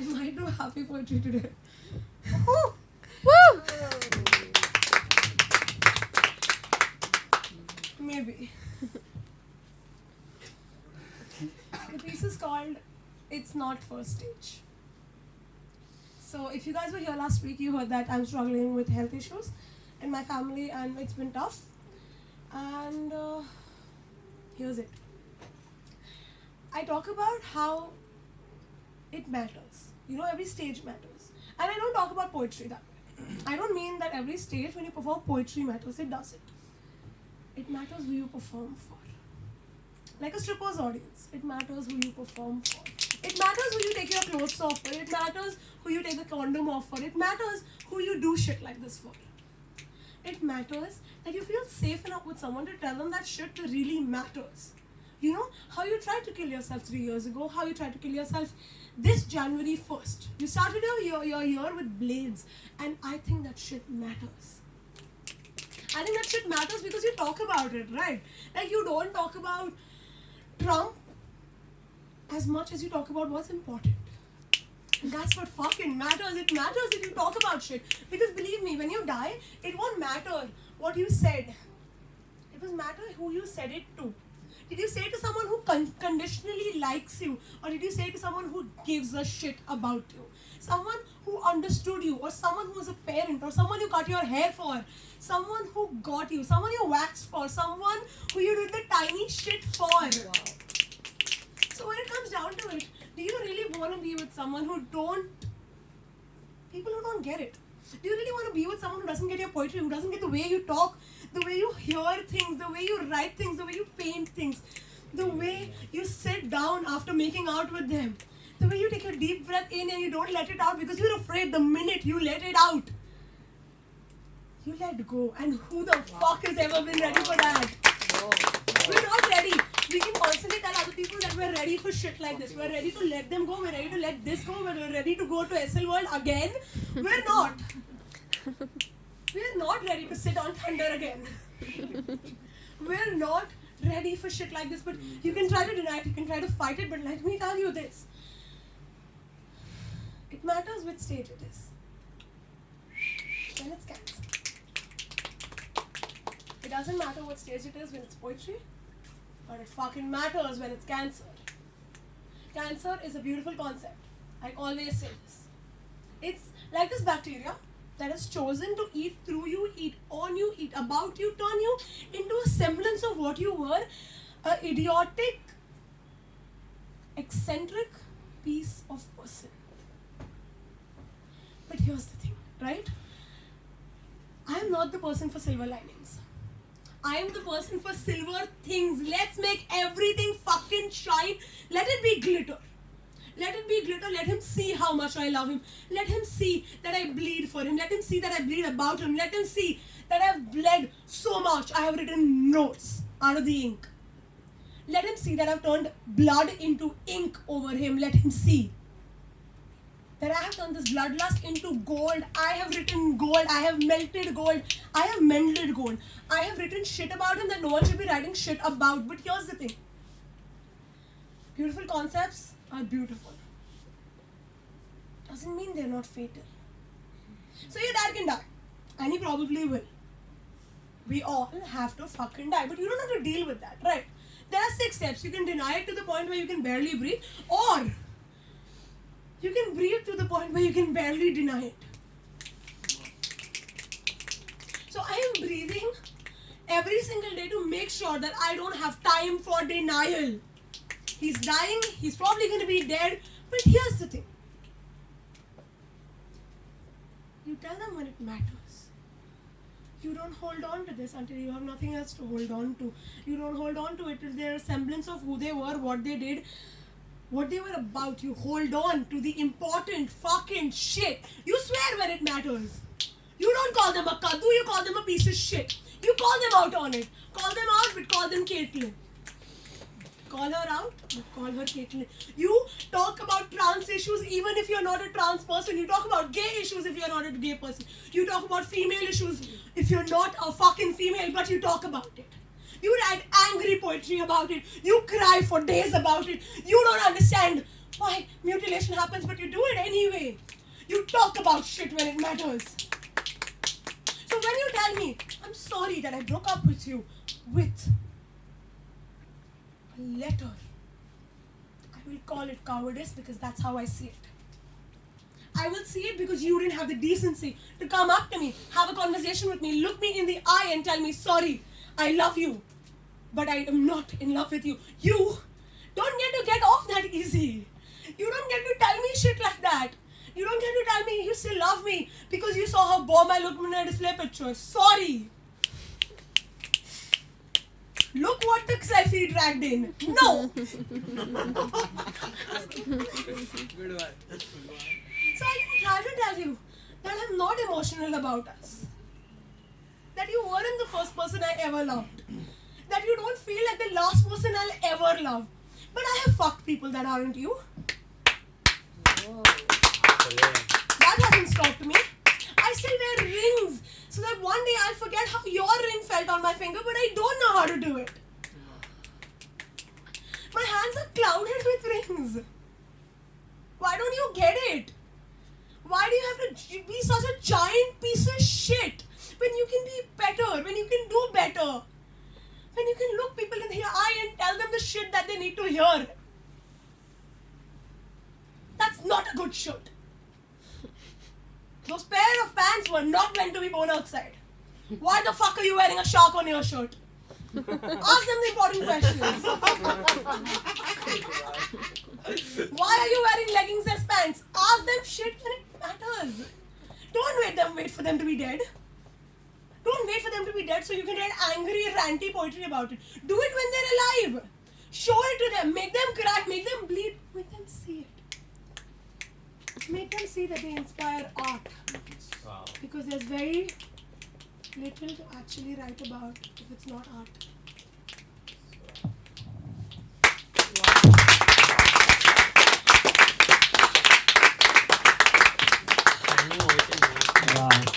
might do happy poetry today. Woo! Maybe. The piece is called It's Not First Stage. So if you guys were here last week, you heard that I'm struggling with health issues in my family and it's been tough. And here's it. I talk about how it matters. You know, every stage matters. And I don't talk about poetry that way. I don't mean that every stage when you perform poetry matters. It doesn't. It matters who you perform for. Like a stripper's audience, it matters who you perform for. It matters who you take your clothes off for. It matters who you take the condom off for. It matters who you do shit like this for. It matters that you feel safe enough with someone to tell them that shit really matters. You know, how you tried to kill yourself 3 years ago, how you tried to kill yourself this January 1st. You started your year with blades, and I think that shit matters. I think that shit matters because you talk about it, right? Like, you don't talk about Trump as much as you talk about what's important. And that's what fucking matters. It matters if you talk about shit. Because believe me, when you die, it won't matter what you said. It will matter who you said it to. Did you say it to someone who conditionally likes you? Or did you say it to someone who gives a shit about you? Someone who understood you, or someone who was a parent, or someone you cut your hair for, someone who got you, someone you waxed for, someone who you did the tiny shit for. Wow. So when it comes down to it, do you really want to be with someone people who don't get it? Do you really want to be with someone who doesn't get your poetry, who doesn't get the way you talk, the way you hear things, the way you write things, the way you paint things, the way you sit down after making out with them, the way you take a deep breath in and you don't let it out because you're afraid the minute you let it out, you let go. And who the fuck has ever been ready for that? We're not ready. We can constantly tell other people that we're ready for shit like this. We're ready to let them go. We're ready to let this go. We're ready to go to SL World again. We're not. We're not ready to sit on thunder again. We're not ready for shit like this. But you can try to deny it. You can try to fight it. But let me tell you this. It matters which stage it is. When it's cancer. It doesn't matter what stage it is when it's poetry. But it fucking matters when it's cancer. Cancer is a beautiful concept. I always say this. It's like this bacteria that has chosen to eat through you, eat on you, eat about you, turn you into a semblance of what you were. An idiotic, eccentric piece of person. But here's the thing, right? I'm not the person for silver linings. I am the person for silver things. Let's make everything fucking shine. Let it be glitter. Let it be glitter. Let him see how much I love him. Let him see that I bleed for him. Let him see that I bleed about him. Let him see that I've bled so much. I have written notes out of the ink. Let him see that I've turned blood into ink over him. Let him see that I have turned this bloodlust into gold. I have written gold. I have melted gold. I have mended gold. I have written shit about him that no one should be writing shit about. But here's the thing. Beautiful concepts are beautiful. Doesn't mean they're not fatal. So your dad can die. And he probably will. We all have to fucking die. But you don't have to deal with that, right? There are 6 steps. You can deny it to the point where you can barely breathe. Or you can breathe to the point where you can barely deny it. So I am breathing every single day to make sure that I don't have time for denial. He's dying, he's probably going to be dead, but here's the thing. You tell them when it matters. You don't hold on to this until you have nothing else to hold on to. You don't hold on to it till they're a semblance of who they were, what they did, what they were about. You hold on to the important fucking shit. You swear when it matters. You don't call them a kaddu, you call them a piece of shit. You call them out on it. Call them out, but call them Caitlin. Call her out, but call her Caitlin. You talk about trans issues even if you're not a trans person. You talk about gay issues if you're not a gay person. You talk about female issues if you're not a fucking female, but you talk about it. You write angry poetry about it. You cry for days about it. You don't understand Why? Mutilation happens, but you do it anyway. You talk about shit when it matters. So when you tell me, I'm sorry that I broke up with you with a letter, I will call it cowardice because that's how I see it. I will see it because you didn't have the decency to come up to me, have a conversation with me, look me in the eye and tell me, sorry, I love you, but I am not in love with you. You don't get to get off that easy. You don't get to tell me shit like that. You don't get to tell me you still love me because you saw how bomb I looked in a display picture. Sorry. Look what the selfie dragged in. No. Good one. So I can try to tell you that I'm not emotional about us. That you weren't the first person I ever loved. That you don't feel like the last person I'll ever love. But I have fucked people that aren't you. Whoa. That hasn't stopped me. I still wear rings so that one day I'll forget how your ring felt on my finger, but I don't know how to do it. My hands are clouded with rings. Why don't you get it? Why do you have to be such a giant piece of shit when you can be better, when you can do better, when you can look people in the eye and tell them the shit that they need to hear? That's not a good shirt. Those pair of pants were not meant to be worn outside. Why the fuck are you wearing a shark on your shirt? Ask them the important questions. Why are you wearing leggings as pants? Ask them shit when it matters. Don't wait for them to be dead. Don't wait for them to be dead so you can write angry, ranty poetry about it. Do it when they're alive. Show it to them. Make them cry. Make them bleed. Make them see it. Make them see that they inspire art. Wow. Because there's very little to actually write about if it's not art. Standing ovation. Wow.